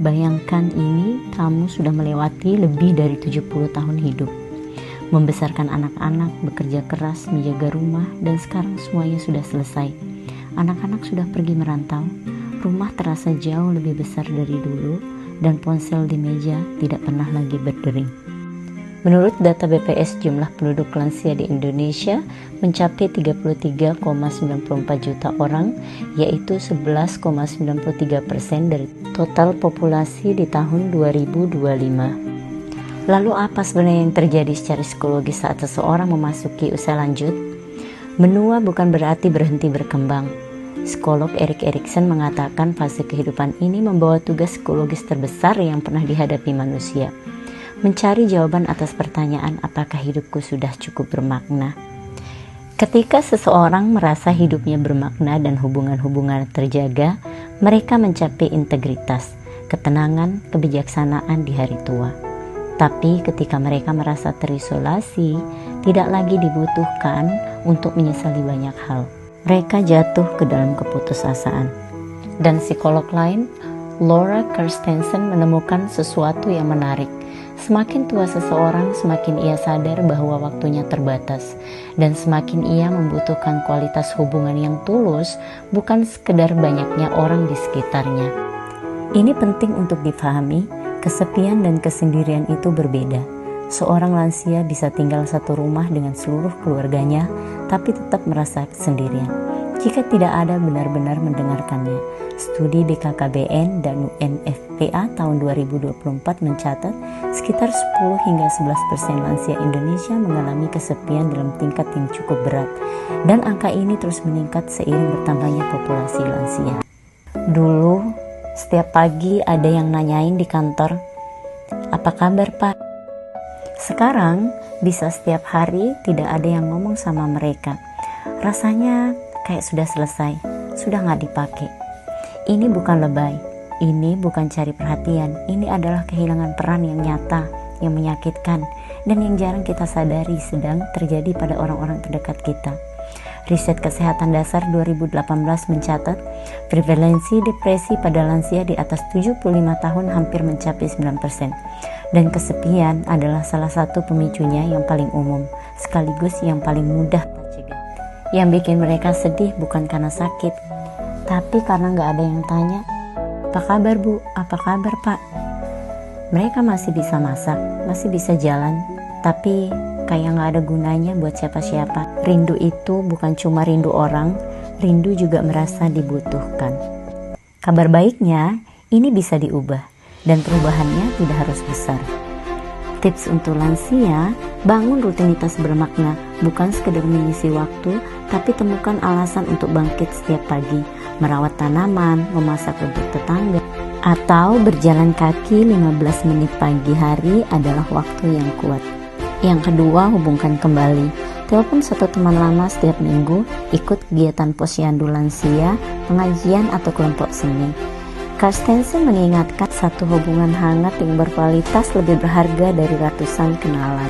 Bayangkan ini, kamu sudah melewati lebih dari 70 tahun hidup. Membesarkan anak-anak, bekerja keras, menjaga rumah, dan sekarang semuanya sudah selesai. Anak-anak sudah pergi merantau, rumah terasa jauh lebih besar dari dulu, dan ponsel di meja tidak pernah lagi berdering. Menurut data BPS, jumlah penduduk lansia di Indonesia mencapai 33,94 juta orang, yaitu 11,93% dari total populasi di tahun 2025. Lalu apa sebenarnya yang terjadi secara psikologis saat seseorang memasuki usia lanjut? Menua bukan berarti berhenti berkembang. Psikolog Erik Erikson mengatakan fase kehidupan ini membawa tugas psikologis terbesar yang pernah dihadapi manusia. Mencari jawaban atas pertanyaan apakah hidupku sudah cukup bermakna. Ketika seseorang merasa hidupnya bermakna dan hubungan-hubungan terjaga, mereka mencapai integritas, ketenangan, kebijaksanaan di hari tua. Tapi ketika mereka merasa terisolasi, tidak lagi dibutuhkan untuk menyesali banyak hal. Mereka jatuh ke dalam keputusasaan. Dan psikolog lain, Laura Kirstensen, menemukan sesuatu yang menarik. Semakin tua seseorang, semakin ia sadar bahwa waktunya terbatas, dan semakin ia membutuhkan kualitas hubungan yang tulus, bukan sekedar banyaknya orang di sekitarnya. Ini penting untuk dipahami, kesepian dan kesendirian itu berbeda. Seorang lansia bisa tinggal satu rumah dengan seluruh keluarganya, tapi tetap merasa sendirian jika tidak ada benar-benar mendengarkannya. Studi BKKBN dan UNFPA tahun 2024 mencatat sekitar 10 hingga 11% lansia Indonesia mengalami kesepian dalam tingkat yang cukup berat, dan angka ini terus meningkat seiring bertambahnya populasi lansia. Dulu, setiap pagi ada yang nanyain di kantor, "Apa kabar, Pak?" Sekarang, bisa setiap hari tidak ada yang ngomong sama mereka. Rasanya kayak sudah selesai, sudah gak dipakai. Ini bukan lebay, ini bukan cari perhatian, ini adalah kehilangan peran yang nyata, yang menyakitkan, dan yang jarang kita sadari sedang terjadi pada orang-orang terdekat kita. Riset Kesehatan Dasar 2018 mencatat prevalensi depresi pada lansia di atas 75 tahun hampir mencapai 9%, dan kesepian adalah salah satu pemicunya yang paling umum, sekaligus yang paling mudah tercegah. Yang bikin mereka sedih bukan karena sakit, tapi karena gak ada yang tanya, "Apa kabar, Bu? Apa kabar, Pak?" Mereka masih bisa masak, masih bisa jalan, tapi kayak gak ada gunanya buat siapa-siapa. Rindu itu bukan cuma rindu orang, rindu juga merasa dibutuhkan. Kabar baiknya, ini bisa diubah, dan perubahannya tidak harus besar. Tips untuk lansia, bangun rutinitas bermakna, bukan sekedar mengisi waktu, tapi temukan alasan untuk bangkit setiap pagi, merawat tanaman, memasak untuk tetangga, atau berjalan kaki 15 menit pagi hari adalah waktu yang kuat. Yang kedua, hubungkan kembali. Telepon satu teman lama setiap minggu, ikut kegiatan posyandu lansia, pengajian atau kelompok seni. Kirstensen mengingatkan satu hubungan hangat yang berkualitas lebih berharga dari ratusan kenalan.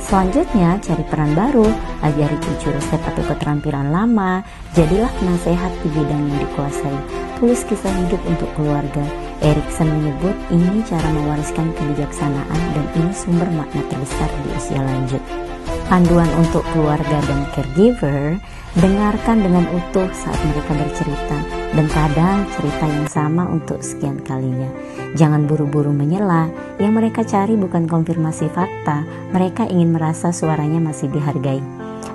Selanjutnya, cari peran baru, ajari cucu resep atau keterampilan lama, jadilah penasehat di bidang yang dikuasai, tulis kisah hidup untuk keluarga. Erikson menyebut ini cara mewariskan kebijaksanaan dan ini sumber makna terbesar di usia lanjut. Panduan untuk keluarga dan caregiver, dengarkan dengan utuh saat mereka bercerita, dan kadang cerita yang sama untuk sekian kalinya. Jangan buru-buru menyela, yang mereka cari bukan konfirmasi fakta, mereka ingin merasa suaranya masih dihargai.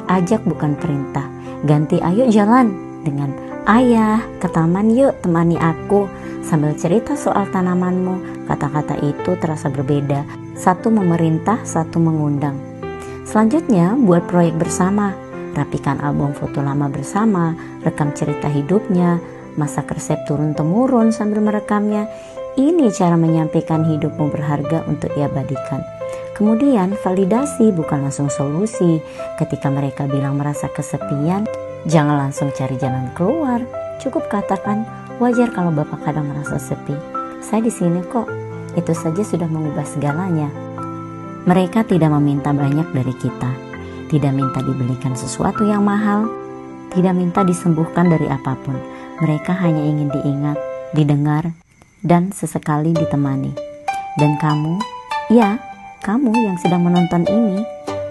Ajak bukan perintah, ganti "ayo jalan" dengan "ayah, ke taman yuk, temani aku" sambil cerita soal tanamanmu. Kata-kata itu terasa berbeda, satu memerintah, satu mengundang. Selanjutnya, buat proyek bersama, rapikan album foto lama bersama, rekam cerita hidupnya, masak resep turun-temurun sambil merekamnya. Ini cara menyampaikan hidupmu berharga untuk diabadikan. Kemudian, validasi bukan langsung solusi. Ketika mereka bilang merasa kesepian, jangan langsung cari jalan keluar. Cukup katakan, "Wajar kalau Bapak kadang merasa sepi. Saya di sini kok." Itu saja sudah mengubah segalanya. Mereka tidak meminta banyak dari kita, tidak minta dibelikan sesuatu yang mahal, tidak minta disembuhkan dari apapun. Mereka hanya ingin diingat, didengar, dan sesekali ditemani. Dan kamu, ya, kamu yang sedang menonton ini,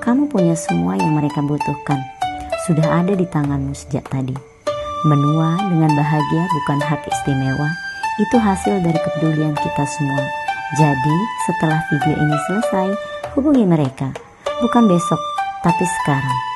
kamu punya semua yang mereka butuhkan. Sudah ada di tanganmu sejak tadi. Menua dengan bahagia bukan hak istimewa, itu hasil dari kepedulian kita semua. Jadi, setelah video ini selesai, hubungi mereka. Bukan besok, tapi sekarang.